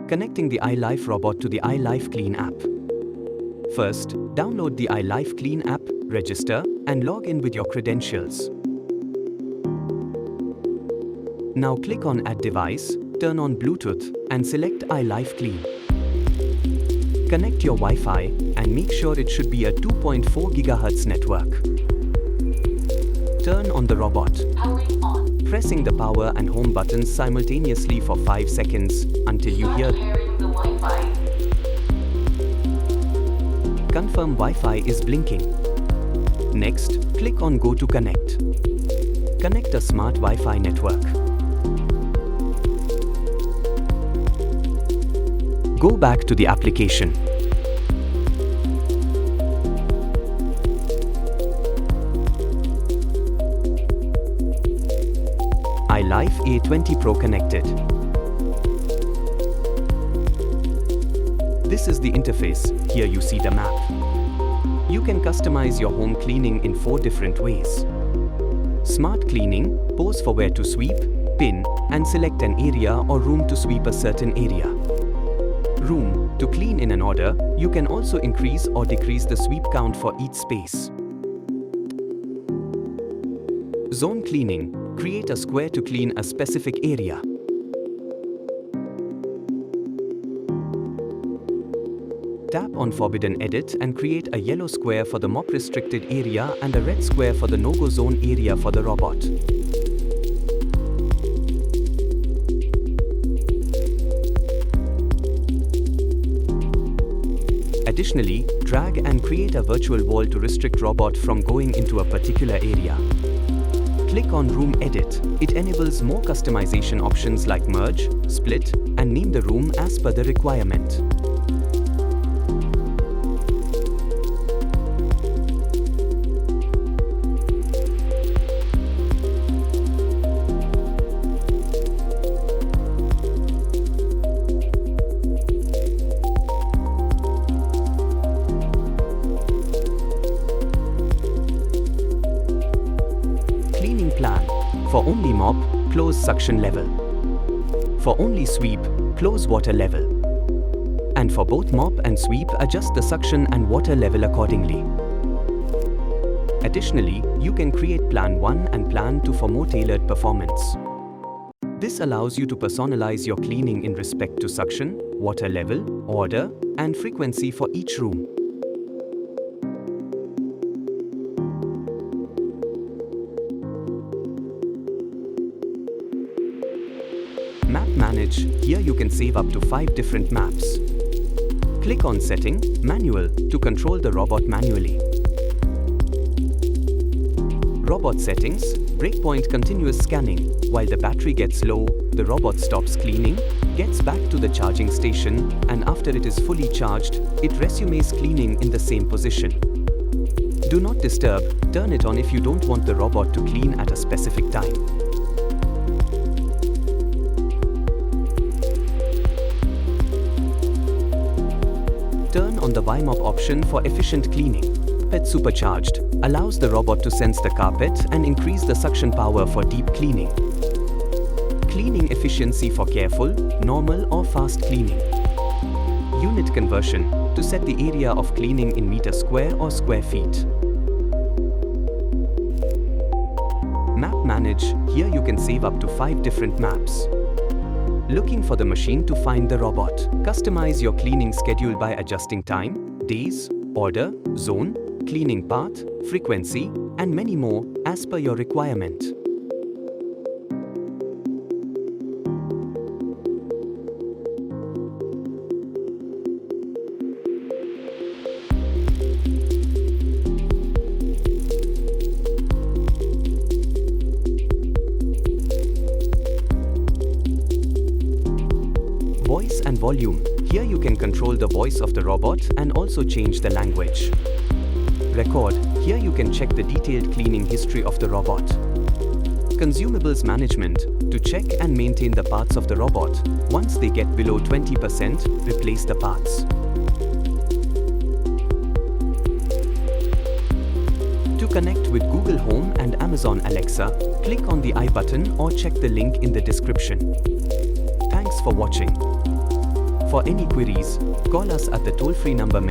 Connecting the ILIFE Robot to the ILIFE Clean app. First, download the ILIFE Clean app, register, and log in with your credentials. Now click on Add Device, turn on Bluetooth, and select ILIFE Clean. Connect your Wi-Fi and make sure it should be a 2.4 GHz network. Turn on the robot. Powering on. Pressing the power and home buttons simultaneously for 5 seconds until you hear Pairing the Wi-Fi. confirm Wi-Fi is blinking. Next, click on Go to Connect. Connect a smart Wi-Fi network. Go back to the application. ILIFE A20 Pro connected. This is the interface. Here you see the map. You can customize your home cleaning in 4 different ways. Smart cleaning, pose for where to sweep, pin, and select an area or room to sweep a certain area. Room, to clean in an order, you can also increase or decrease the sweep count for each space. Zone cleaning, create a square to clean a specific area. Tap on Forbidden Edit and create a yellow square for the mop restricted area and a red square for the no-go zone area for the robot. Additionally, drag and create a virtual wall to restrict robot from going into a particular area. Click on Room Edit. It enables more customization options like merge, split, and name the room as per the requirement. Cleaning plan. For only mop, close suction level. For only sweep, close water level. And for both mop and sweep, adjust the suction and water level accordingly. Additionally, you can create Plan 1 and Plan 2 for more tailored performance. This allows you to personalize your cleaning in respect to suction, water level, order, and frequency for each room. Map Manage. Here you can save up to 5 different maps. Click on Setting, Manual, to control the robot manually. Robot settings, breakpoint continuous scanning. While the battery gets low, the robot stops cleaning, gets back to the charging station, and after it is fully charged, it resumes cleaning in the same position. Do not disturb, turn it on if you don't want the robot to clean at a specific time. Turn on the Y-Mop option for efficient cleaning. Carpet Supercharged allows the robot to sense the carpet and increase the suction power for deep cleaning. Cleaning efficiency for careful, normal or fast cleaning. Unit conversion to set the area of cleaning in meter square or square feet. Map Manage. Here you can save up to 5 different maps. Looking for the machine to find the robot. Customize your cleaning schedule by adjusting time, days, order, zone, cleaning path, frequency, and many more as per your requirement. Voice and volume. Here you can control the voice of the robot and also change the language. Record. Here you can check the detailed cleaning history of the robot. Consumables management. To check and maintain the parts of the robot. Once they get below 20%, replace the parts. To connect with Google Home and Amazon Alexa, click on the I button or check the link in the description. Thanks for watching. For any queries, call us at the toll-free number